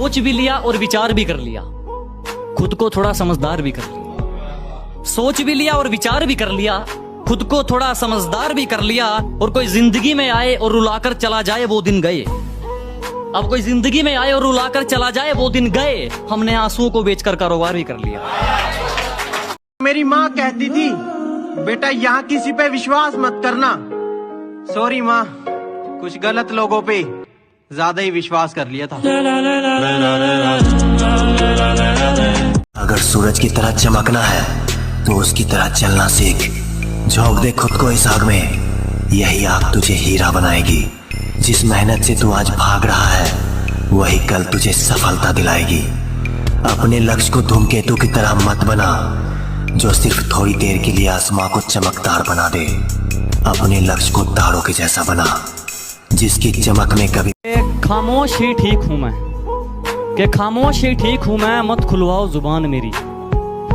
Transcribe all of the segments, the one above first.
सोच भी लिया और विचार भी कर लिया, खुद को थोड़ा समझदार भी कर लिया। सोच भी लिया और विचार भी कर लिया, खुद को थोड़ा समझदार भी कर लिया। और कोई जिंदगी में आए और रुलाकर चला जाए वो दिन गए। अब कोई जिंदगी में आए और रुलाकर चला जाए वो दिन गए। हमने आंसुओं को बेचकर कारोबार भी कर लिया। मेरी माँ कहती थी बेटा यहाँ किसी पे विश्वास मत करना। सॉरी माँ, कुछ गलत लोगों पे ज्यादा ही विश्वास कर लिया था। अगर सूरज की तरह चमकना है तो उसकी तरह चलना सीख। झोंक दे खुद को इस आग में, यही आग तुझे हीरा बनाएगी। जिस मेहनत से तू आज भाग रहा है वही कल तुझे सफलता दिलाएगी। अपने लक्ष्य को धूमकेतु की तरह मत बना जो सिर्फ थोड़ी देर के लिए आसमां को चमकदार बना दे। अपने लक्ष्य को तारों के जैसा बना जिसकी चमक में कभी। खामोश ही ठीक हूं मैं, कि खामोश ही ठीक हूं मैं, मत खुलवाओ जुबान मेरी।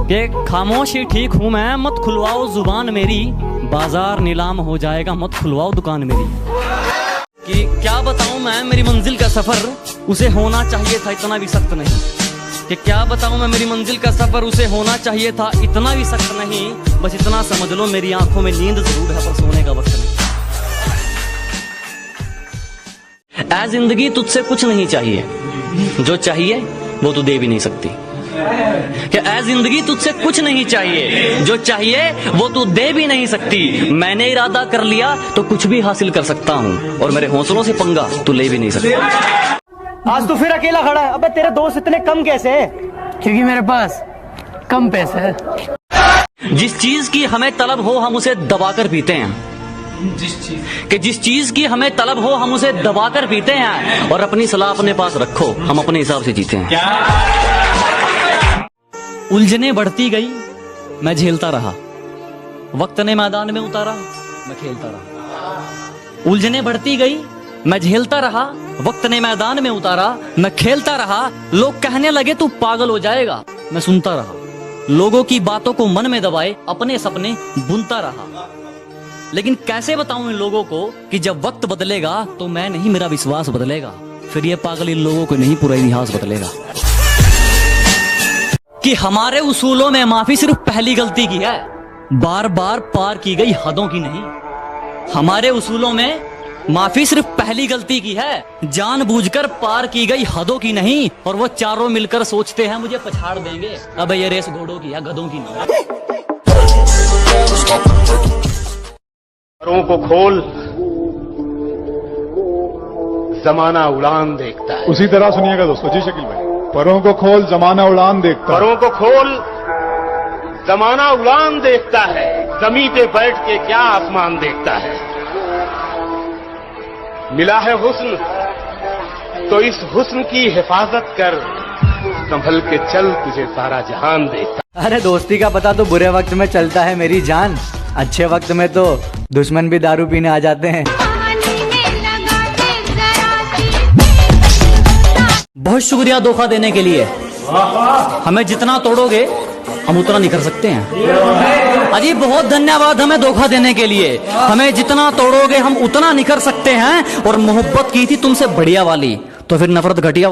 कि खामोश ही ठीक हूं मैं, मत खुलवाओ जुबान मेरी। बाजार नीलाम हो जाएगा, मत खुलवाओ दुकान मेरी। कि क्या बताऊं मैं मेरी मंजिल का सफर, उसे होना चाहिए था इतना भी सख्त नहीं। कि क्या बताऊं मैं मेरी मंजिल का सफर, उसे होना चाहिए था इतना भी सख्त नहीं। बस इतना समझ लो मेरी आंखों में नींद जरूर है पर सोने का वक्त नहीं। ऐ जिंदगी तुझसे कुछ नहीं चाहिए, जो चाहिए वो तू दे भी नहीं सकती। कि ऐ जिंदगी तुझसे कुछ नहीं चाहिए, जो चाहिए वो तू दे भी नहीं सकती। मैंने इरादा कर लिया तो कुछ भी हासिल कर सकता हूँ, और मेरे हौसलों से पंगा तू ले भी नहीं सकता। आज तू फिर अकेला खड़ा है। अबे तेरे दोस्त इतने कम कैसे है? क्योंकि मेरे पास कम पैसे है। जिस चीज की हमें तलब हो हम उसे दबाकर पीते हैं। जिस चीज की हमें तलब हो हम उसे दबाकर पीते हैं। और अपनी सलाह अपने पास रखो, हम अपने हिसाब से जीते हैं। उलझने बढ़ती गई, मैं झेलता रहा। वक्त ने मैदान में उतारा, मैं खेलता रहा। उलझने बढ़ती गई, मैं झेलता रहा। वक्त ने मैदान में उतारा, मैं खेलता रहा। लोग कहने लगे तू पागल हो जाएगा, मैं सुनता रहा। लोगों की बातों को मन में दबाए अपने सपने बुनता रहा। लेकिन कैसे बताऊं इन लोगों को कि जब वक्त बदलेगा तो मैं नहीं, मेरा विश्वास बदलेगा। फिर ये पागल इन लोगों को नहीं, पूरा इतिहास बदलेगा। कि हमारे उसूलों में माफी सिर्फ पहली गलती की है, बार बार पार की गई हदों की नहीं। हमारे उसूलों में माफी सिर्फ पहली गलती की है, जानबूझकर पार की गई हदों की नहीं। और वो चारों मिलकर सोचते हैं मुझे पछाड़ देंगे। अब ये रेस घोड़ों की है, गधों की नहीं। परों को खोल, जमाना उड़ान देखता है। उसी तरह सुनिएगा दोस्तों। जी शकील भाई, परों को खोल जमाना उड़ान देखता है। परों को खोल, जमाना उड़ान देखता है। जमीन पे बैठ के क्या आसमान देखता है। मिला है हुस्न तो इस हुस्न की हिफाजत कर, संभल के चल तुझे सारा जहान देखता। अरे दोस्ती का पता तो बुरे वक्त में चलता है मेरी जान, अच्छे वक्त में तो दुश्मन भी दारू पीने आ जाते हैं। बहुत शुक्रिया धोखा देने के लिए। हमें जितना तोड़ोगे हम उतना नहीं कर सकते हैं। अजी बहुत धन्यवाद हमें धोखा देने के लिए। हमें जितना तोड़ोगे हम उतना नहीं कर सकते हैं। और मोहब्बत की थी तुमसे बढ़िया वाली, तो फिर नफरत घटिया